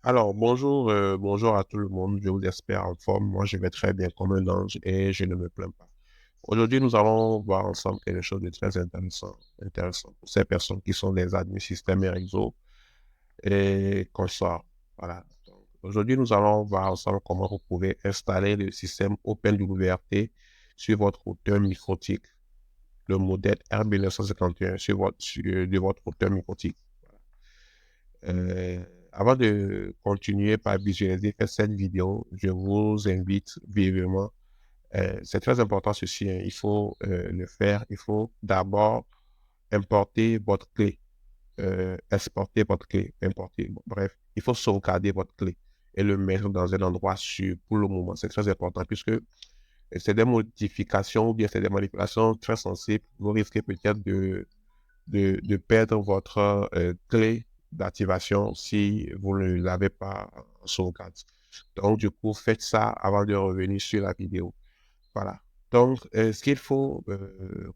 Alors, bonjour à tout le monde. Je vous espère en forme. Moi, je vais très bien comme un ange et je ne me plains pas. Aujourd'hui, nous allons voir ensemble quelque chose de très intéressant pour ces personnes qui sont des admins système et réseau et consorts. Voilà. Donc, aujourd'hui, nous allons voir ensemble comment vous pouvez installer le système OpenWRT sur votre routeur microtique, le modèle RB951 de votre routeur microtique. Avant de continuer par visualiser cette vidéo, je vous invite vivement. C'est très important ceci, hein. Il faut le faire. Il faut d'abord importer votre clé, exporter votre clé, importer. Bon, bref, il faut sauvegarder votre clé et le mettre dans un endroit sûr pour le moment. C'est très important puisque c'est des modifications ou bien c'est des manipulations très sensibles. Vous risquez peut-être de perdre votre clé d'activation si vous ne l'avez pas en sauvegarde. Donc, du coup, faites ça avant de revenir sur la vidéo. Voilà. Donc, ce qu'il faut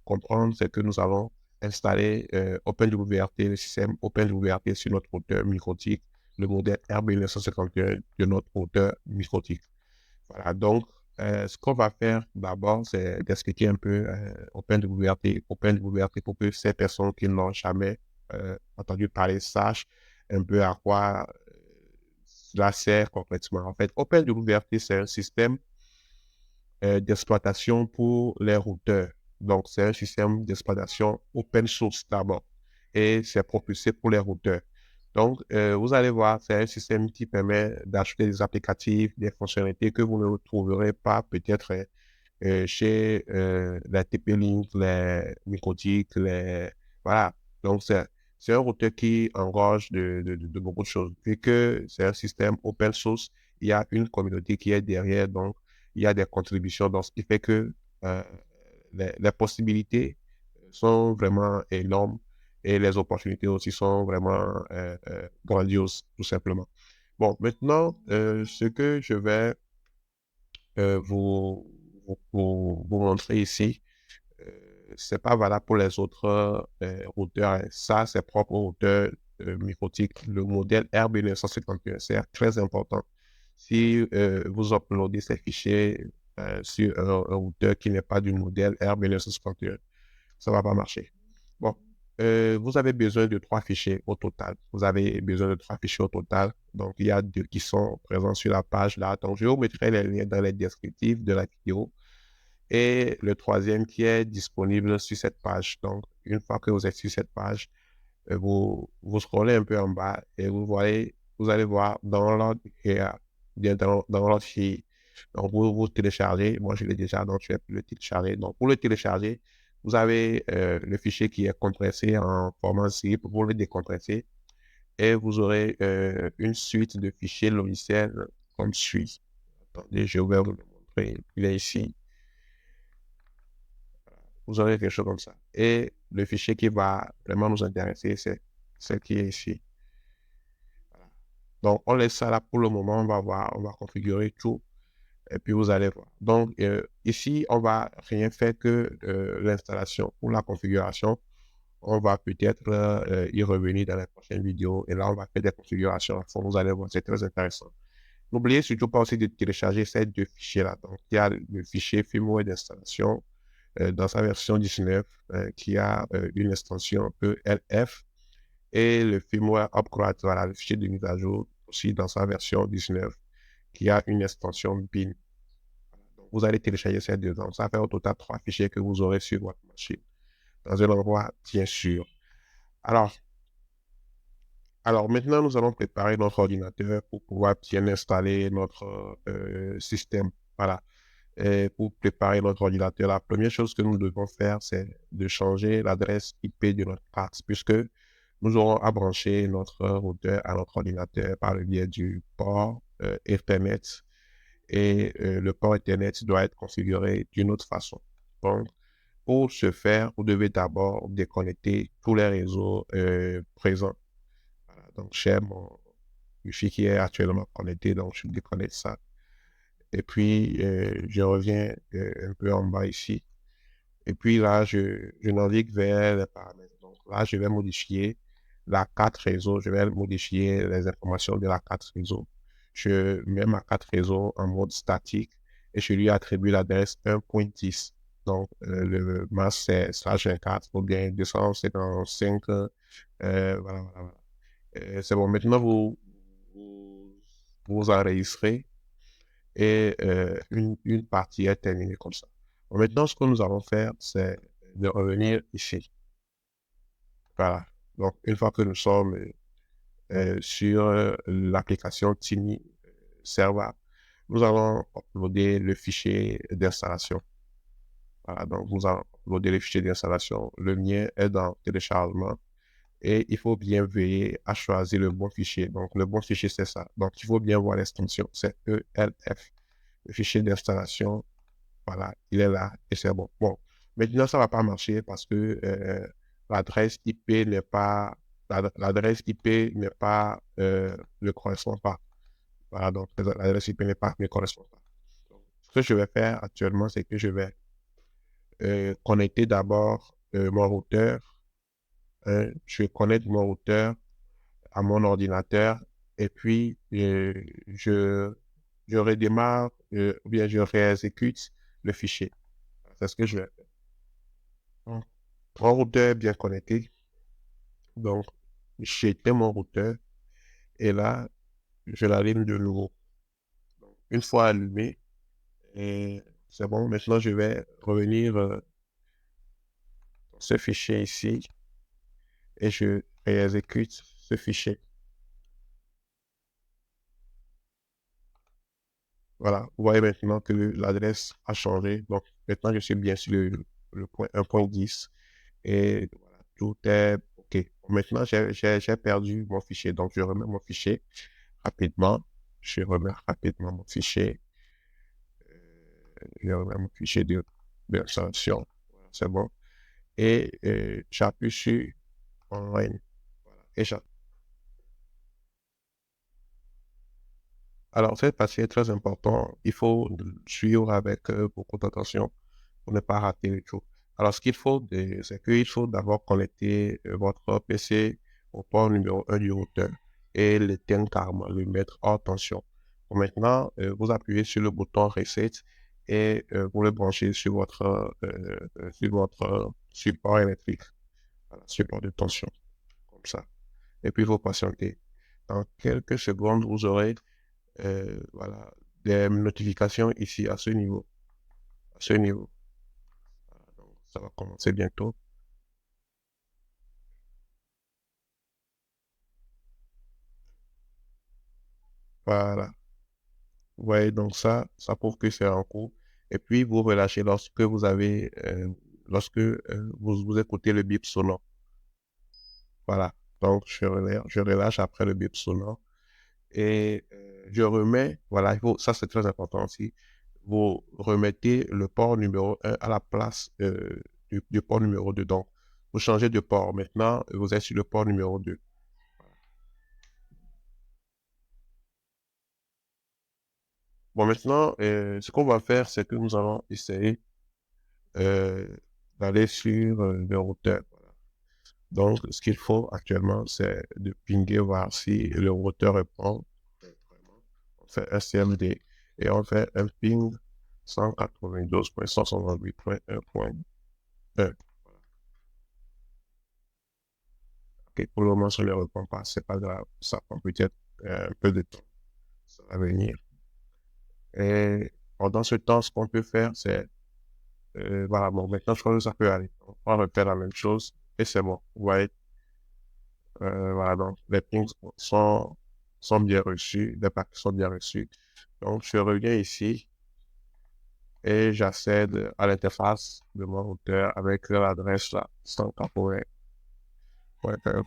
comprendre, c'est que nous allons installer OpenWRT, le système OpenWRT sur notre routeur microtique, le modèle RB951 de notre routeur microtique. Voilà, donc, ce qu'on va faire d'abord, c'est d'expliquer un peu OpenWRT pour que ces personnes qui n'ont jamais entendu parler sachent un peu à quoi cela sert concrètement. En fait, OpenWRT, c'est un système d'exploitation pour les routeurs. Donc, c'est un système d'exploitation open source d'abord et c'est propulsé pour les routeurs. Donc, vous allez voir, c'est un système qui permet d'acheter des applicatifs, des fonctionnalités que vous ne trouverez pas peut-être chez les TP-Link, les Microtik, les... Voilà. Donc, c'est un routeur qui engorge de beaucoup de choses. Vu que c'est un système open source, il y a une communauté qui est derrière, donc il y a des contributions. Donc, ce qui fait que euh, les possibilités sont vraiment énormes et les opportunités aussi sont vraiment grandioses, tout simplement. Bon, maintenant, ce que je vais vous montrer ici, c'est pas valable pour les autres routeurs, hein. Ça, c'est propre au routeur microtique. Le modèle RB951, c'est très important. Si vous uploadez ces fichiers sur un routeur qui n'est pas du modèle RB951, ça va pas marcher. Bon, vous avez besoin de trois fichiers au total. Vous avez besoin de trois fichiers au total. Donc, il y a deux qui sont présents sur la page là. Donc, je vous mettrai les liens dans les descriptifs de la vidéo. Et le troisième qui est disponible sur cette page. Donc, une fois que vous êtes sur cette page, vous scrollez un peu en bas et vous allez voir download here, bien dans l'autre fil. Donc, vous téléchargez. Moi, je l'ai déjà, donc je vais le télécharger. Donc, pour le télécharger, vous avez le fichier qui est compressé en format zip. Vous le décompressez et vous aurez une suite de fichiers logiciels comme suit. Attendez, je vais vous le montrer. Il est ici. Vous aurez quelque chose comme ça. Et le fichier qui va vraiment nous intéresser, c'est ce qui est ici. Voilà. Donc, on laisse ça là pour le moment. On va voir, on va configurer tout. Et puis, vous allez voir. Donc, ici, on va rien faire que l'installation ou la configuration. On va peut-être y revenir dans la prochaine vidéo. Et là, on va faire des configurations. Vous allez voir, c'est très intéressant. N'oubliez surtout pas aussi de télécharger ces deux fichiers-là. Donc, il y a le fichier firmware d'installation dans sa version 19 qui a une extension ELF et le firmware upgrade, voilà, le fichier de mise à jour aussi dans sa version 19 qui a une extension bin. Donc, vous allez télécharger ces deux. Donc, ça fait au total trois fichiers que vous aurez sur votre machine dans un endroit bien sûr. Alors, alors maintenant, nous allons préparer notre ordinateur pour pouvoir bien installer notre système. Voilà. Et pour préparer notre ordinateur, la première chose que nous devons faire, c'est de changer l'adresse IP de notre carte, puisque nous aurons à brancher notre routeur à notre ordinateur par le biais du port Ethernet. Et le port Ethernet doit être configuré d'une autre façon. Donc, pour ce faire, vous devez d'abord déconnecter tous les réseaux présents. Voilà, donc, j'ai mon Wi-Fi qui est actuellement connecté, donc je déconnecte ça. Et puis, je reviens un peu en bas ici. Et puis là, je navigue vers les paramètres. Donc là, je vais modifier. la carte réseau, je vais modifier les informations de la carte réseau. Je mets ma carte réseau en mode statique et je lui attribue l'adresse 1.10. Donc, le masque, c'est /24 ou bien 255. Voilà, voilà, voilà. C'est bon. Maintenant, vous, vous enregistrez et une partie est terminée comme ça. Bon, maintenant, ce que nous allons faire, c'est de revenir ici. Voilà. Donc, une fois que nous sommes sur l'application Tiny Server, nous allons uploader le fichier d'installation. Voilà, donc nous allons uploader le fichier d'installation. Le mien est dans téléchargement et il faut bien veiller à choisir le bon fichier. Donc, le bon fichier, c'est ça. Donc, il faut bien voir l'extension. C'est ELF. Le fichier d'installation, voilà, il est là et c'est bon. Bon, maintenant, ça ne va pas marcher parce que l'adresse IP n'est pas, l'adresse IP n'est pas, ne correspond pas. Voilà, donc l'adresse IP ne correspond pas. Donc, ce que je vais faire actuellement, c'est que je vais connecter d'abord mon routeur. Je connecte mon routeur à mon ordinateur et puis je redémarre ou bien je réexécute le fichier. C'est ce que je vais faire. Donc, mon routeur est bien connecté. Donc, j'éteins mon routeur et là, je l'allume de nouveau. Donc, une fois allumé, et c'est bon. Maintenant, je vais revenir dans ce fichier ici et je réexécute ce fichier. Voilà, vous voyez maintenant que l'adresse a changé. Donc, maintenant, je suis bien sur le point 1.10 et voilà, tout est OK. Maintenant, j'ai perdu mon fichier. Donc, je remets mon fichier rapidement. Je remets rapidement mon fichier. Je remets mon fichier d'installation. Voilà, c'est bon. Et j'appuie sur Online. Voilà. Et alors, cette partie est très importante. Il faut suivre avec beaucoup d'attention pour ne pas rater le tout. Alors, ce qu'il faut, c'est qu'il faut d'abord connecter votre PC au port numéro 1 du routeur et l'éteindre carrément, le mettre hors tension. Bon, maintenant, vous appuyez sur le bouton Reset et vous le branchez sur votre support électrique, voilà, support de tension, comme ça. Et puis, vous patientez. Dans quelques secondes, vous aurez voilà, des notifications ici à ce niveau. À ce niveau. Voilà, donc, ça va commencer bientôt. Voilà. Vous voyez, donc ça prouve que c'est en cours. Et puis, vous relâchez lorsque vous avez, lorsque vous écoutez le bip sonore. Voilà. Donc, je relâche après le bip sonore. Et je remets, voilà, ça c'est très important aussi. Vous remettez le port numéro 1 à la place du port numéro 2. Donc, vous changez de port. Maintenant, vous êtes sur le port numéro 2. Bon, maintenant, ce qu'on va faire, c'est que nous allons essayer euh, d'aller sur le routeur. Voilà. Donc, ce qu'il faut actuellement, c'est de pinguer, voir si le routeur répond. On fait un CMD et on fait un ping 192.168.1.1. Ok, pour le moment, ça ne le répond pas. C'est pas grave. Ça prend peut-être un peu de temps. Ça va venir. Et pendant ce temps, ce qu'on peut faire, c'est voilà, bon, maintenant, je crois que ça peut aller. On va refaire la même chose et c'est bon. Vous voyez, voilà, donc les pings sont bien reçus, les paquets sont bien reçus. Donc, je reviens ici et j'accède à l'interface de mon routeur avec l'adresse là, 180.1.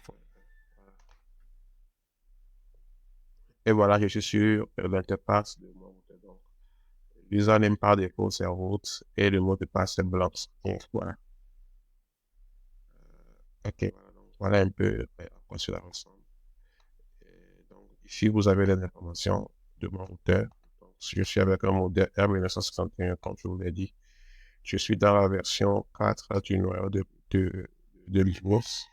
Et voilà, je suis sur l'interface de mon routeur. Donc, l'username par défaut, c'est root et le mot de passe, c'est blanc. Donc, voilà. OK, voilà, donc voilà un peu à quoi cela ressemble. Donc, ici, vous avez les informations de mon routeur. Donc, je suis avec un modèle R1961, comme je vous l'ai dit. Je suis dans la version 4 du noyau de Linux.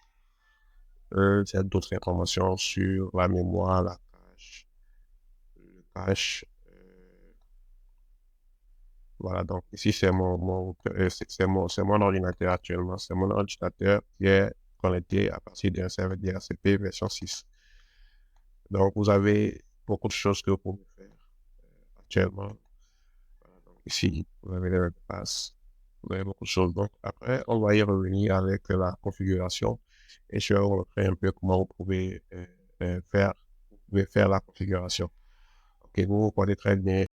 c'est d'autres informations sur la mémoire, la cache, le cache. Voilà, donc ici, c'est mon ordinateur actuellement. C'est mon ordinateur qui est connecté à partir d'un serveur DHCP version 6. Donc, vous avez beaucoup de choses que vous pouvez faire actuellement. Voilà, donc ici, vous avez les passes. Vous avez beaucoup de choses. Donc, après, on va y revenir avec la configuration et je vais vous montrer un peu comment vous pouvez faire la configuration. Ok, vous comprenez très bien